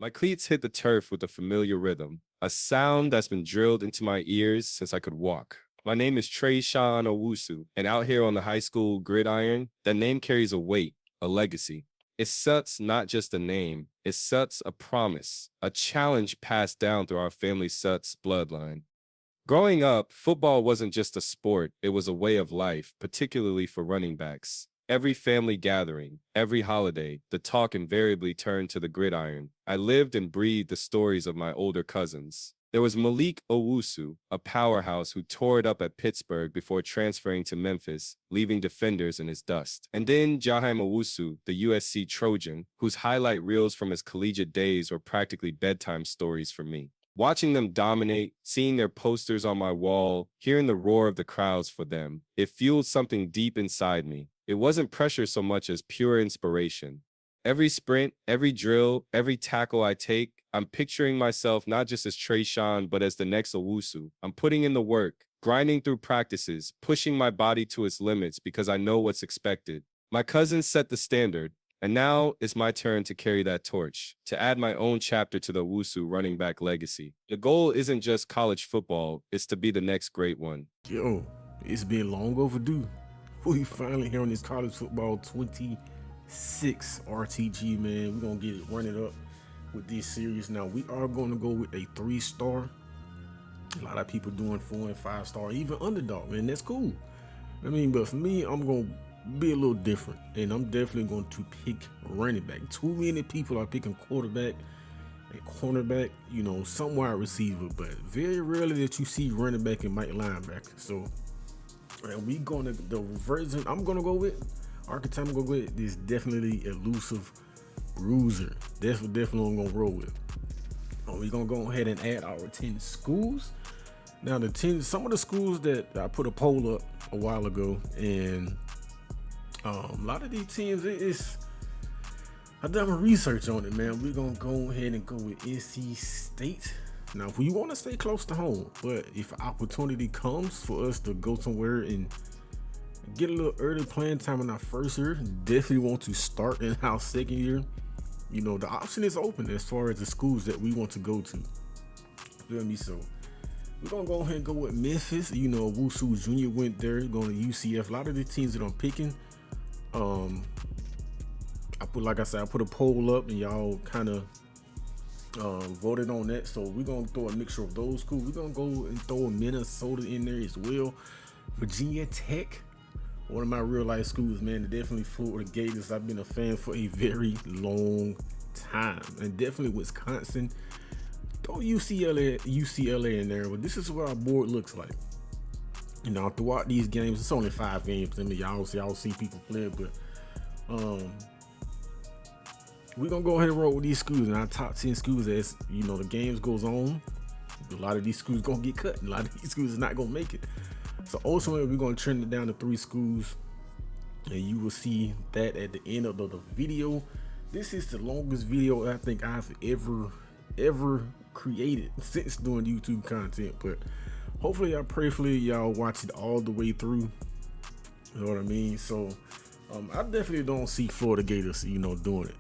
My cleats hit the turf with a familiar rhythm, a sound that's been drilled into my ears since I could walk. My name is Trayshawn Owusu, and out here on the high school gridiron, that name carries a weight, a legacy. It's such not just a name, it's such a promise, a challenge passed down through our family's such bloodline. Growing up, football wasn't just a sport, it was a way of life, particularly for running backs. Every family gathering, every holiday, the talk invariably turned to the gridiron. I lived and breathed the stories of my older cousins. There was Malik Owusu, a powerhouse who tore it up at Pittsburgh before transferring to Memphis, leaving defenders in his dust. And then Jaheim Owusu, the USC Trojan, whose highlight reels from his collegiate days were practically bedtime stories for me. Watching them dominate, seeing their posters on my wall, hearing the roar of the crowds for them, it fueled something deep inside me. It wasn't pressure so much as pure inspiration. Every sprint, every drill, every tackle I take, I'm picturing myself not just as Trayshawn, but as the next Owusu. I'm putting in the work, grinding through practices, pushing my body to its limits because I know what's expected. My cousins set the standard, and now it's my turn to carry that torch, to add my own chapter to the Owusu running back legacy. The goal isn't just college football, it's to be the next great one. Yo, it's been long overdue. We finally here on this college football 26 RTG, man. We're gonna get it running up with this series. Now we are gonna go with a 3-star. A lot of people doing 4 and 5-star, even underdog, man. That's cool. I mean, but for me, I'm gonna be a little different, and I'm definitely going to pick running back. Too many people are picking quarterback and cornerback, you know, some wide receiver, but very rarely that you see running back and Mike linebacker. So, and we gonna the version I'm gonna go with, archetype I'm gonna go with is definitely elusive bruiser. That's what definitely I'm gonna roll with. We're gonna go ahead and add our 10 schools. Now some of the schools that I put a poll up a while ago, and a lot of these teams, I've done my research on it, man. We're gonna go ahead and go with NC State. Now, we want to stay close to home, but if an opportunity comes for us to go somewhere and get a little early playing time in our first year, definitely want to start in our second year. You know, the option is open as far as the schools that we want to go to. Feel me? So we're gonna go ahead and go with Memphis. You know, Owusu Jr. went there, going to UCF. A lot of the teams that I'm picking, I put a poll up and y'all kind of voted on that. So we're gonna throw a mixture of those schools. We're gonna go and throw Minnesota in there as well. Virginia Tech, one of my real life schools, man. Definitely Florida Gators. I've been a fan for a very long time, and definitely Wisconsin. Throw UCLA in there, but this is what our board looks like. You know, throughout these games, it's only 5 games. I mean, y'all see people play, but we're gonna go ahead and roll with these schools. And our top 10 schools, as you know, the games goes on, a lot of these schools gonna get cut, and a lot of these schools is not gonna make it. So ultimately, we're gonna trend it down to 3 schools, and you will see that at the end of the video. This is the longest video I think I've ever created since doing YouTube content, but hopefully, prayerfully, y'all watch it all the way through. You know what I mean? So I definitely don't see Florida Gators, you know, doing it.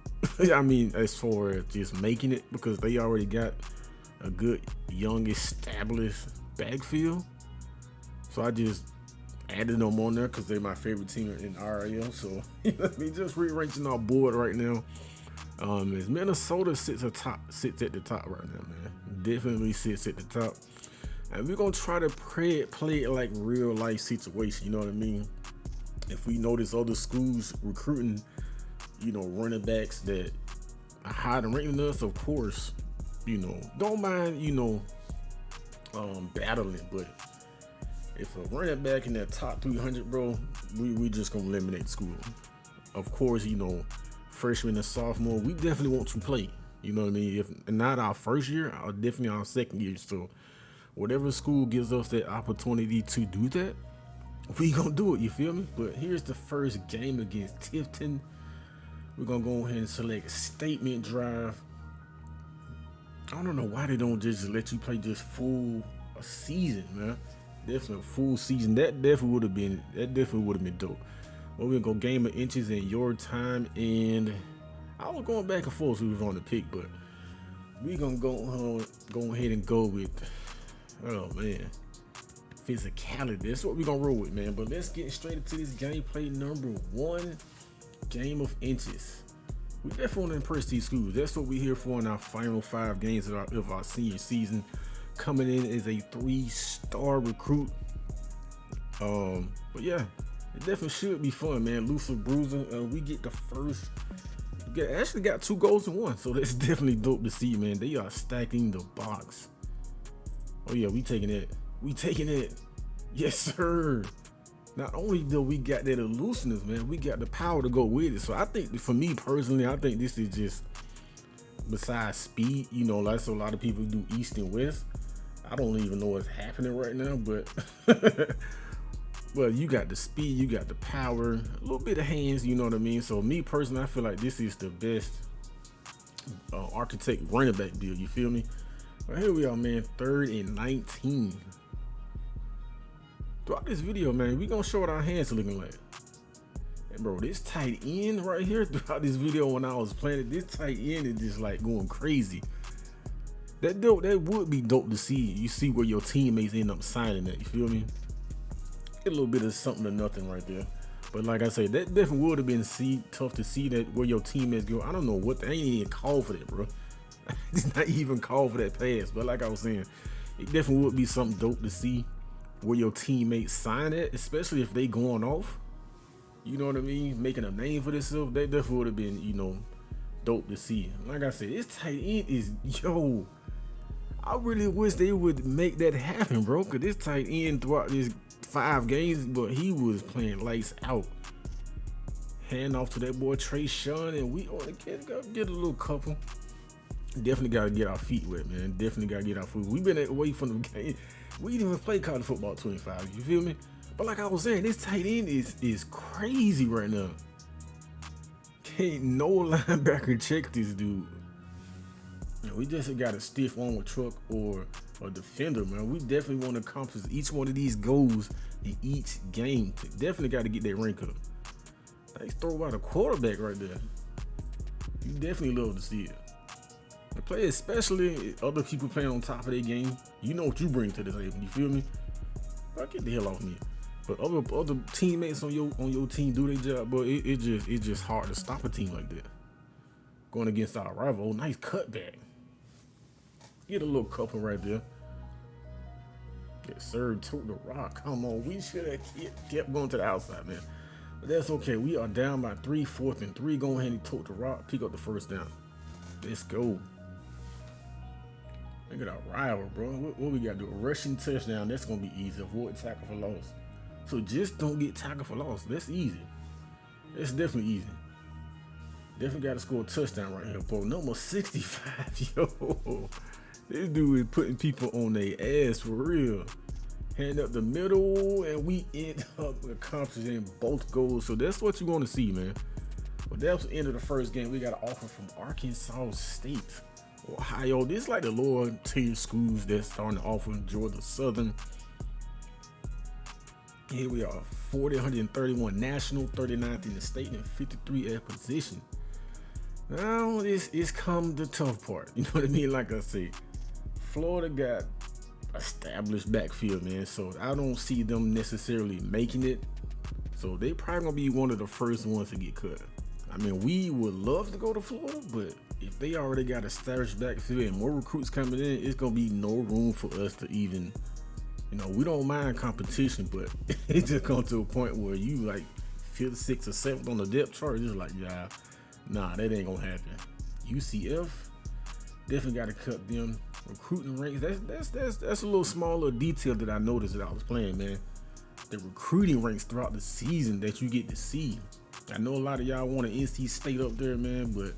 I mean, as far as just making it, because they already got a good young established backfield. So I just added them on there because they're my favorite team in RL. So let me just rearranging our board right now. As Minnesota sits at the top right now, man. Definitely sits at the top. And we're gonna try to play it like real life situation, you know what I mean? If we notice other schools recruiting, you know, running backs that are higher than ranking us, of course, you know, don't mind, you know, battling. But if a running back in that top 300, bro, we just gonna eliminate school. Of course, you know, freshman and sophomore, we definitely want to play. You know what I mean? If not our first year, definitely our second year. So whatever school gives us that opportunity to do that, we gonna do it, you feel me? But here's the first game against Tifton. We're gonna go ahead and select statement drive. I don't know why they don't just let you play just full a season, man. Definitely full season. That definitely would have been dope. But we're gonna go game of inches in your time, and I was going back and forth who was on the pick, but we gonna go ahead and go with, oh man, physicality. That's what we gonna roll with, man. But let's get straight into this gameplay. Number 1, game of inches. We definitely want to impress these schools. That's what we're here for in our final 5 games of our senior season. Coming in as a 3-star recruit. But yeah, it definitely should be fun, man. Luther Bruiser, we get the first. Actually got 2 goals in 1, so that's definitely dope to see, man. They are stacking the box. Oh yeah, we taking it. We taking it. Yes, sir. Not only do we got that elusiveness, man, we got the power to go with it. So I think, for me personally, I think this is just, besides speed, you know, like so a lot of people do east and west. I don't even know what's happening right now, but well, you got the speed, you got the power, a little bit of hands, you know what I mean? So me personally, I feel like this is the best architect running back build, you feel me? But here we are, man, 3rd and 19. Throughout this video, man, we gonna show what our hands are looking like. And bro, this tight end right here, throughout this video when I was playing it, this tight end is just like going crazy. That would be dope to see. You see where your teammates end up signing at, you feel me? Get a little bit of something to nothing right there. But like I said, that definitely would have been tough to see that where your teammates go. I don't know what, they ain't even called for that, bro. It's not even called for that pass. But like I was saying, it definitely would be something dope to see where your teammates sign at, especially if they going off. You know what I mean? Making a name for themselves. That definitely would have been, you know, dope to see. Like I said, this tight end is, yo, I really wish they would make that happen, bro. Cause this tight end throughout this 5 games, but he was playing lights out. Hand off to that boy Trayshawn, and we on the get a little couple. Definitely gotta get our feet wet, man. Definitely gotta get our food. We've been away from the game. We didn't even play college football 25. You feel me? But like I was saying, this tight end is crazy right now. Can't no linebacker check this dude. We just got a stiff arm with truck or a defender, man. We definitely want to accomplish each one of these goals in each game. Definitely got to get that rank up. Nice throw by the quarterback right there. You definitely love to see it. The play, especially other people playing on top of their game, you know what you bring to the table. You feel me? But get the hell off me. But other teammates on your team do their job, but it's just hard to stop a team like that. Going against our rival, nice cutback. Get a little couple right there. Yes, sir. Took the rock. Come on. We should have kept going to the outside, man. But that's okay. We are down by 3, 4th and 3. Go ahead and took the rock. Pick up the first down. Let's go. Look at our rival, bro. What we got to do? A rushing touchdown. That's going to be easy. Avoid tackle for loss. So just don't get tackle for loss. That's easy. That's definitely easy. Definitely got to score a touchdown right here, bro. Number 65, yo. This dude is putting people on their ass for real. Hand up the middle, and we end up accomplishing both goals. So that's what you want to see, man. But that was the end of the first game. We got an offer from Arkansas State, Ohio. This is like the lower tier schools that's starting to offer. Georgia Southern. Here we are, 131 national, 39th in the state, and 53 at position. Now this is come the tough part. You know what I mean? Like I say, Florida got established backfield, man. So I don't see them necessarily making it. So they probably gonna be one of the first ones to get cut. I mean, we would love to go to Florida, but if they already got established backfield and more recruits coming in, it's gonna be no room for us to even, you know, we don't mind competition, but it just comes to a point where you like 5th, 6th, or 7th on the depth chart. It's like, yeah, nah, that ain't gonna happen. UCF definitely got to cut them. Recruiting ranks, that's a little smaller detail that I noticed that I was playing, man. The recruiting ranks throughout the season that you get to see. I know a lot of y'all want an NC State up there, man, but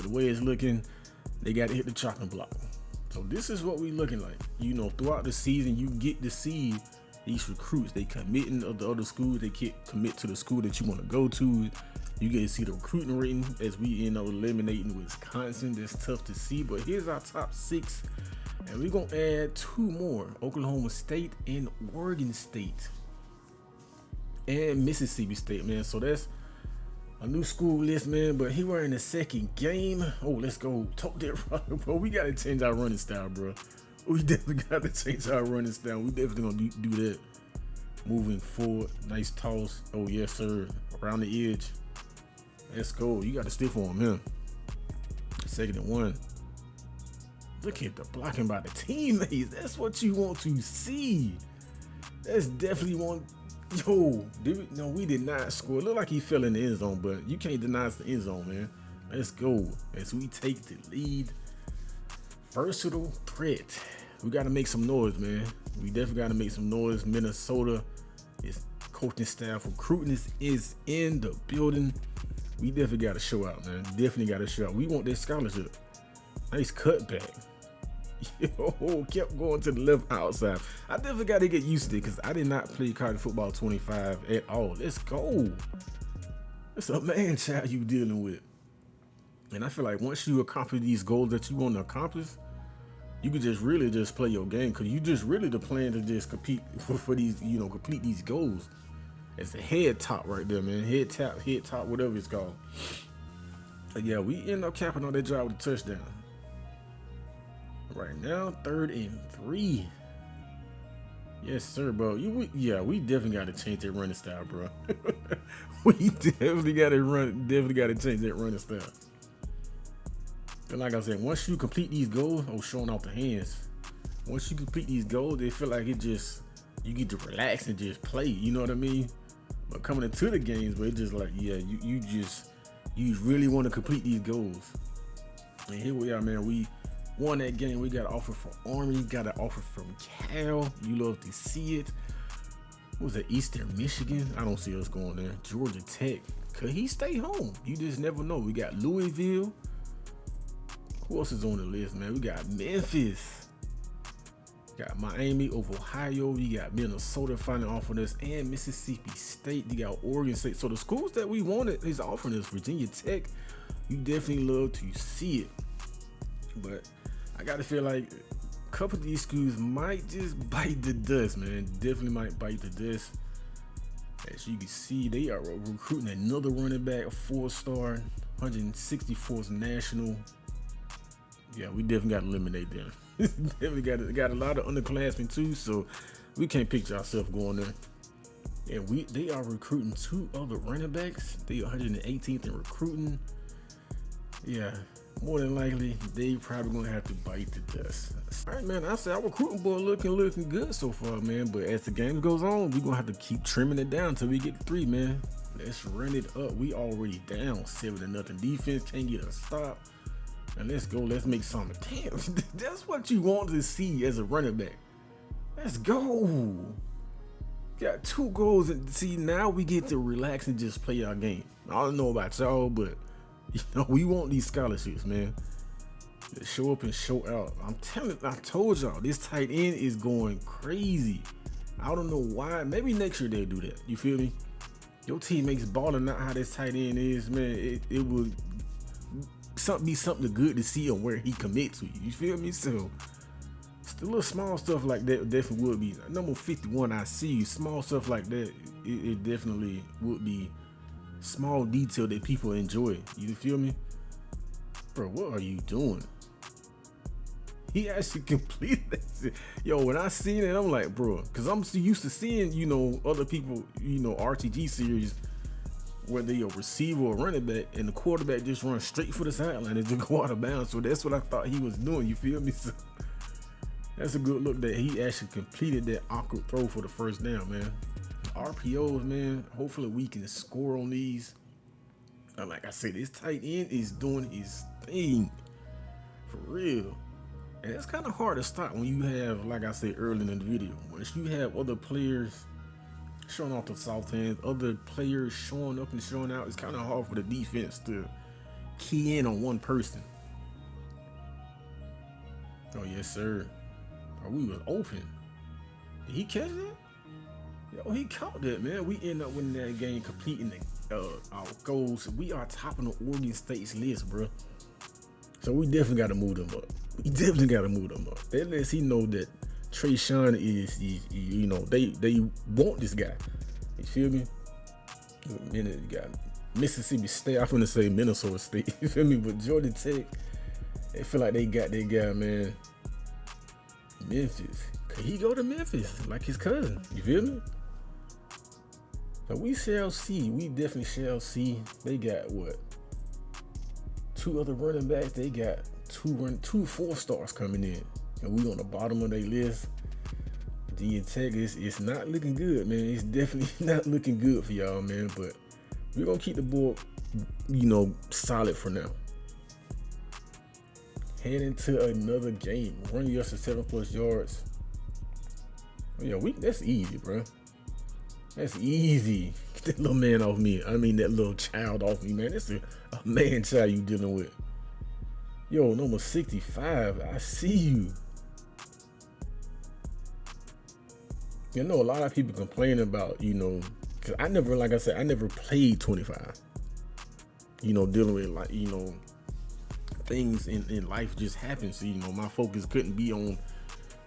the way it's looking, they got to hit the chopping block. So this is what we looking like. You know, throughout the season, you get to see these recruits. They committing of the other schools. They commit to the school that you want to go to. You get to see the recruiting rating as we end up eliminating Wisconsin. That's tough to see, but here's our top 6. And we're going to add 2 more, Oklahoma State and Oregon State and Mississippi State, man. So that's a new school list, man, but he were in the second game. Oh, let's go. Talk that right, bro. We gotta change our running style, bro. We definitely gotta change our running style. We definitely gonna do that. Moving forward, nice toss. Oh yes, sir. Around the edge. Let's go. You got to stiff on him. 2nd and 1. Look at the blocking by the teammates. That's what you want to see. That's definitely one. Yo, no, we did not score. It looked like he fell in the end zone, but you can't deny it's the end zone, man. Let's go as we take the lead. Versatile threat. We got to make some noise, man. We definitely got to make some noise. Minnesota is coaching staff, recruiting is in the building. We definitely got to show out, man. Definitely got to show out. We want this scholarship. Nice cutback. Yo, kept going to the left outside. I definitely got to get used to it because I did not play college football 25 at all. Let's go. It's a man child you dealing with. And I feel like once you accomplish these goals that you want to accomplish, you could just really just play your game because you just really the plan to just compete for these, you know, complete these goals. It's a head top right there, man. Head top, whatever it's called. But yeah, we end up capping on that drive with a touchdown. Right now, 3rd and 3. Yes, sir, bro. We definitely got to change that running style, bro. We definitely got to change that running style. And like I said, once you complete these goals, showing off the hands. Once you complete these goals, they feel like it just, you get to relax and just play. You know what I mean? But coming into the games, but it's just like, yeah, you really want to complete these goals. And here we are, man. We won that game. We got an offer from Army, got an offer from Cal. You love to see it. What was it, Eastern Michigan? I don't see us going there. Georgia Tech. Could he stay home? You just never know. We got Louisville. Who else is on the list, man? We got Memphis. Got Miami of Ohio. You got Minnesota finally offering us, and Mississippi State. You got Oregon State. So the schools that we wanted is offering us. Virginia Tech. You definitely love to see it. But I gotta feel like a couple of these schools might just bite the dust, man. Definitely might bite the dust. As you can see, they are recruiting another running back, a 4-star, 164th national. Yeah, we definitely got to eliminate them. Definitely got a lot of underclassmen too, so we can't picture ourselves going there. And they are recruiting 2 other running backs. They are 118th in recruiting. Yeah, more than likely they probably gonna have to bite the dust. All right, man. I said our recruiting board looking good so far, man. But as the game goes on, we gonna have to keep trimming it down until we get to 3, man. Let's run it up. We already down 7-0. Defense can't get a stop. And let's go. Let's make something. Damn, that's what you want to see as a running back. Let's go. Got 2 goals, and see now we get to relax and just play our game. I don't know about y'all, but you know we want these scholarships, man. To show up and show out. I told y'all this tight end is going crazy. I don't know why. Maybe next year they'll do that. You feel me? Your teammates balling out how this tight end is, man. It will be something good to see on where he commits to you. You feel me? So the little small stuff like that definitely would be number 51. I see you. Small stuff like that, it definitely would be small detail that people enjoy. You feel me? Bro, what are you doing? He actually completed that. Yo, when I seen it, I'm like, bro, because I'm so used to seeing, you know, other people, you know, RTG series where they a receiver or running back and the quarterback just runs straight for the sideline and just go out of bounds. So that's what I thought he was doing. You feel me? So that's a good look that he actually completed that awkward throw for the first down, man. RPOs, man. Hopefully we can score on these. And like I said, this tight end is doing his thing for real. And it's kind of hard to stop when you have, like I said earlier in the video, once you have other players showing off the soft hands, other players showing up and showing out, it's kind of hard for the defense to key in on one person. Oh, yes, sir. Oh, we was open. Did he catch that? Yo, he caught that, man. We end up winning that game, completing our goals. We are topping the Oregon State's list, bro. So we definitely got to move them up. We definitely got to move them up. That lets he know that Trayshawn is, they want this guy. You feel me? You got Mississippi State. I'm finna say Minnesota State. You feel me? But Georgia Tech, they feel like they got their guy, man. Memphis. Could he go to Memphis like his cousin? You feel me? So we shall see. We definitely shall see. They got what? 2 other running backs. They got two 4-stars coming in, and we on the bottom of their list. Deontay, it's not looking good, man. It's definitely not looking good for y'all, man. But we're gonna keep the board, solid for now. Head into another game. Run yards to 7+ yards. Oh, yeah, that's easy, bro. That's easy. Get that little man off me. I mean, that little child off me, man. It's a man child you dealing with. Yo, number 65. I see you. You know, a lot of people complain about, because I never played 25. Dealing with things in life just happen. So, my focus couldn't be on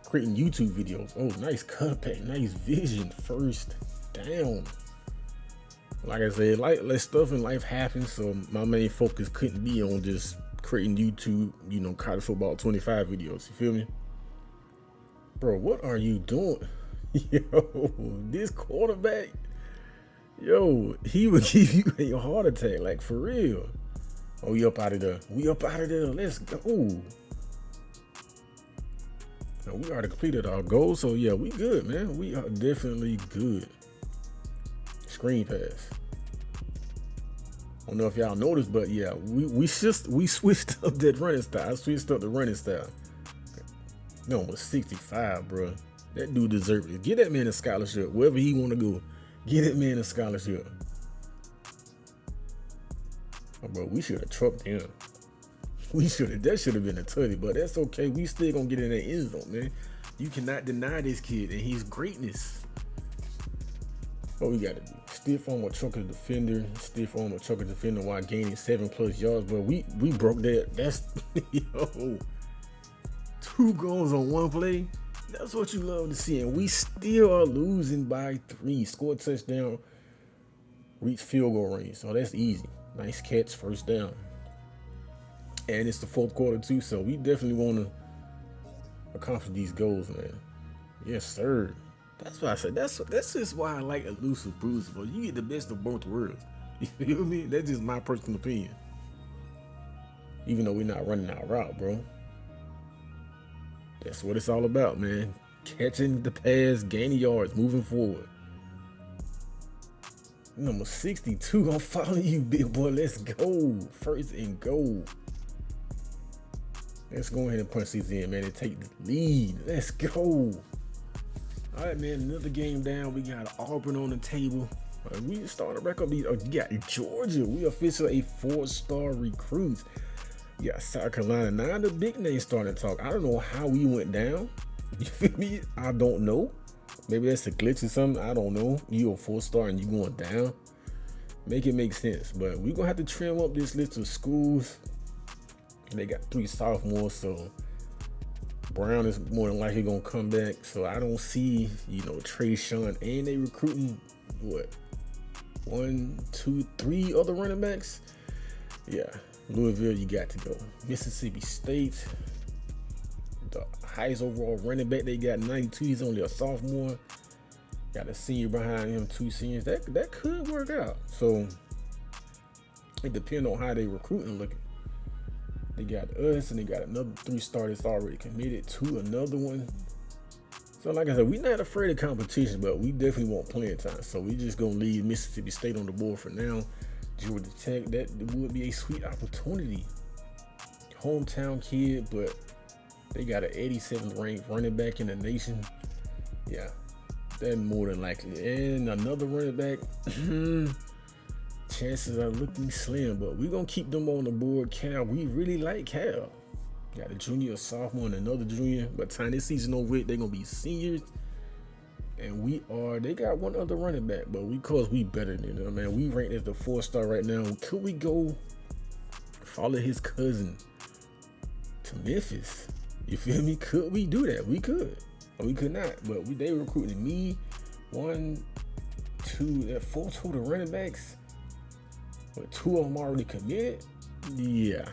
creating YouTube videos. Oh, nice cutback, nice vision, first down. Like I said, like stuff in life happens, so my main focus couldn't be on just creating YouTube, college football 25 videos. You feel me? Bro, what are you doing? Yo, this quarterback, he would give you a heart attack, like for real. Oh, we up out of there. Let's go. Now, we already completed our goal, so yeah, we good, man. We are definitely good. Screen pass. I don't know if y'all noticed, but yeah, we switched up that running style. I switched up the running style. No, it was 65, bro. That dude deserved it. Get that man a scholarship, wherever he want to go. Get that man a scholarship. Oh, bro, we should have trucked him. That should have been a tutty, but that's okay. We still gonna get in that end zone, man. You cannot deny this kid and his greatness. What we gotta do? Stiff arm or chuck a defender. Stiff arm or chuck a defender while gaining 7+ yards. But we broke that. That's 2 goals on 1 play. That's what you love to see. And we still are losing by 3. Score a touchdown. Reach field goal range. So that's easy. Nice catch, first down. And it's the 4th quarter too, so we definitely want to accomplish these goals, man. Yes, sir. That's why I said that's just why I like elusive bruises, bro. You get the best of both worlds. You feel me? That's just my personal opinion. Even though we're not running our route, bro. That's what it's all about, man. Catching the pass, gaining yards, moving forward. Number 62 gonna follow you, big boy. Let's go. First and goal. Let's go ahead and punch these in, man, and take the lead. Let's go. All right, man, another game down. We got Auburn on the table. We started back up these. Oh, you got Georgia. We officially a 4-star recruit. Yeah, South Carolina. Now the big names starting to talk. I don't know how we went down. You feel me? I don't know. Maybe that's a glitch or something. I don't know. You a 4-star and you going down. Make it make sense. But we're going to have to trim up this list of schools. And they got 3 sophomores, so Brown is more than likely going to come back. So I don't see, Trayshawn, and they recruiting, 1, 2, 3 other running backs. Yeah, Louisville, you got to go. Mississippi State, the highest overall running back, they got 92. He's only a sophomore. Got a senior behind him, 2 seniors. That could work out. So it depends on how they recruiting looking. They got us, and they got another 3 starters already committed to another one. So like I said, we're not afraid of competition, but we definitely want playing time. So we just gonna leave Mississippi State on the board for now. Georgia Tech, that would be a sweet opportunity. Hometown kid, but they got an 87th ranked running back in the nation. Yeah, that's more than likely. And another running back, chances are looking slim, but we're going to keep them on the board. Cal, we really like Cal. Got a junior, a sophomore, and another junior. By the time this season over with, they're going to be seniors. And they got 1 other running back, but because we better than them, man. We ranked as the 4-star right now. Could we go follow his cousin to Memphis? You feel me? Could we do that? We could. Or we could not. But they recruiting me. 1, 2, 4 total running backs. But 2 of them already committed. Yeah,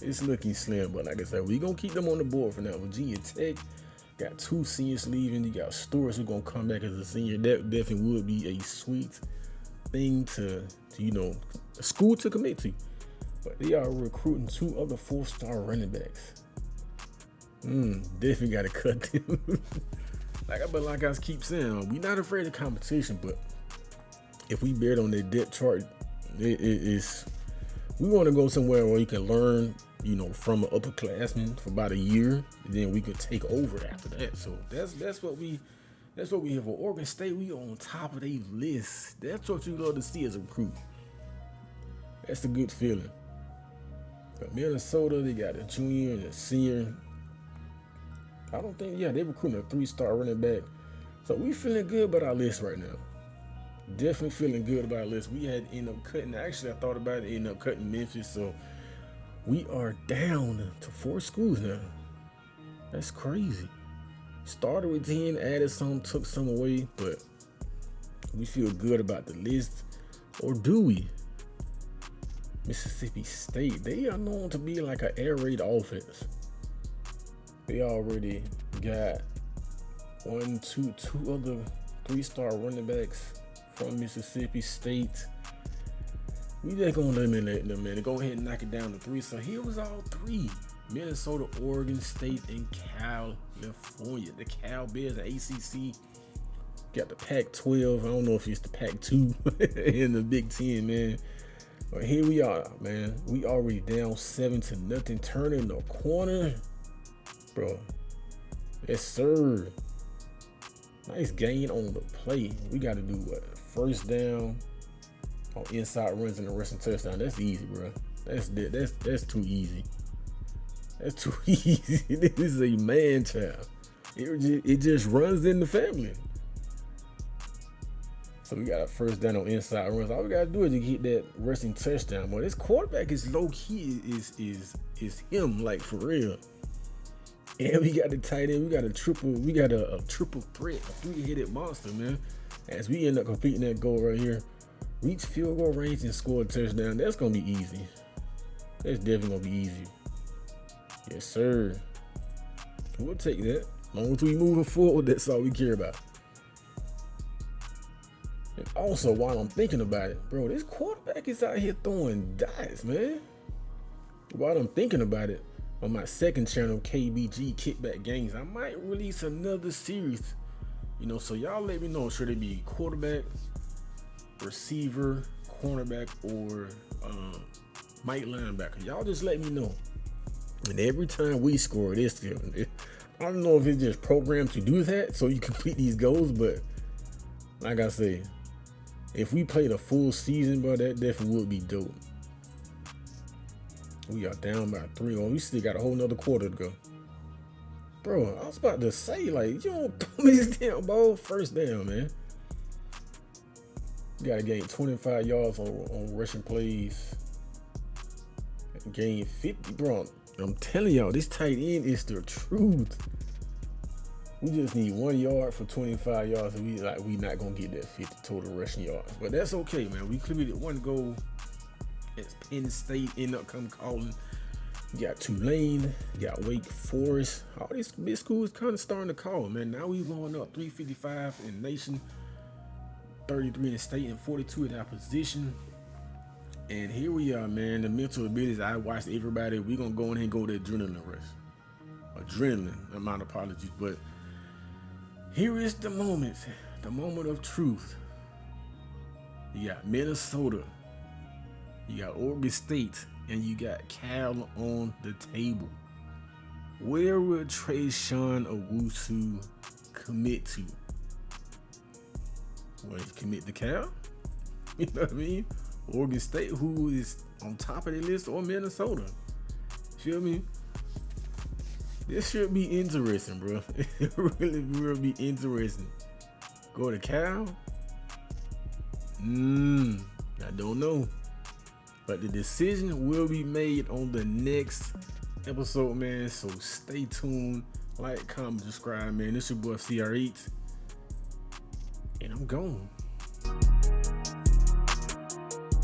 it's looking slim. But like I said, we gonna keep them on the board for now. Virginia Tech got 2 seniors leaving. You got Stewart's who gonna come back as a senior. That definitely would be a sweet thing to a school to commit to. But they are recruiting 2 other 4-star running backs. Definitely gotta cut them. like I keep saying, we not afraid of competition, but if we bet on their depth chart, we want to go somewhere where you can learn, from an upperclassman for about a year, and then we could take over after that. So that's what we have for Oregon State. We on top of their list. That's what you love to see as a recruit. That's a good feeling. But Minnesota, they got a junior and a senior. I don't think, they're recruiting a 3-star running back. So we feeling good about our list right now. Definitely feeling good about our list. We had ended up cutting, actually I thought about it, ended up cutting Memphis. So we are down to 4 schools now. That's crazy. Started with 10, added some, took some away, but we feel good about the list. Or do we? Mississippi State, they are known to be like an air raid offense. They already got 2 other 3-star running backs from Mississippi State. We just gonna eliminate them, man. Go ahead and knock it down to 3. So here was all 3: Minnesota, Oregon State, and California. The Cal Bears, the ACC. Got the Pac-12. I don't know if it's the Pac-2 in the Big Ten, man. But here we are, man. We already down 7-0. Turning the corner. Bro, yes sir. Nice gain on the play. We got to do what? 1st down on inside runs and the rushing touchdown. That's easy, bro. That's too easy. That's too easy. This is a man child. It just runs in the family. So we got a 1st down on inside runs. All we gotta do is to get that rushing touchdown. Boy, this quarterback is low key is him, like for real. And we got the tight end. We got a triple threat, a 3-headed monster, man. As we end up completing that goal right here, reach field goal range and score a touchdown. That's gonna be easy. That's definitely gonna be easy. Yes, sir. We'll take that. As long as we moving forward, that's all we care about. And also, while I'm thinking about it, bro, this quarterback is out here throwing dice, man. While I'm thinking about it, on my 2nd channel, KBG Kickback Games, I might release another series. So y'all let me know. Should it be quarterback, receiver, cornerback, or Mike linebacker? Y'all just let me know. And every time we score this, I don't know if it's just programmed to do that so you complete these goals, but like I say, if we played a full season, bro, that definitely would be dope. We are down by 3. We still got a whole nother quarter to go. Bro, I was about to say, like, you don't throw me this damn ball. 1st down, man. You got to gain 25 yards on rushing plays. Gain 50, bro. I'm telling y'all, this tight end is the truth. We just need 1 yard for 25 yards, and we not gonna get that 50 total rushing yards. But that's okay, man. We completed 1 goal. As Penn State end up calling. You got Tulane, you got Wake Forest. All these big schools kind of starting to call, man. Now we going up 355 in nation, 33 in the state, and 42 in our position. And here we are, man. The mental abilities. I watched everybody. We gonna go in here and go to adrenaline rush. Adrenaline. My apologies, but here is the moment of truth. You got Minnesota. You got Oregon State, and you got Cal on the table. Where will Trayshawn Owusu commit to? Will he commit to Cal? You know what I mean? Oregon State, who is on top of the list, or Minnesota? Feel me? This should be interesting, bro. It really will be interesting. Go to Cal? I don't know. But the decision will be made on the next episode, man. So stay tuned. Like, comment, subscribe, man. This your boy CR8. And I'm gone.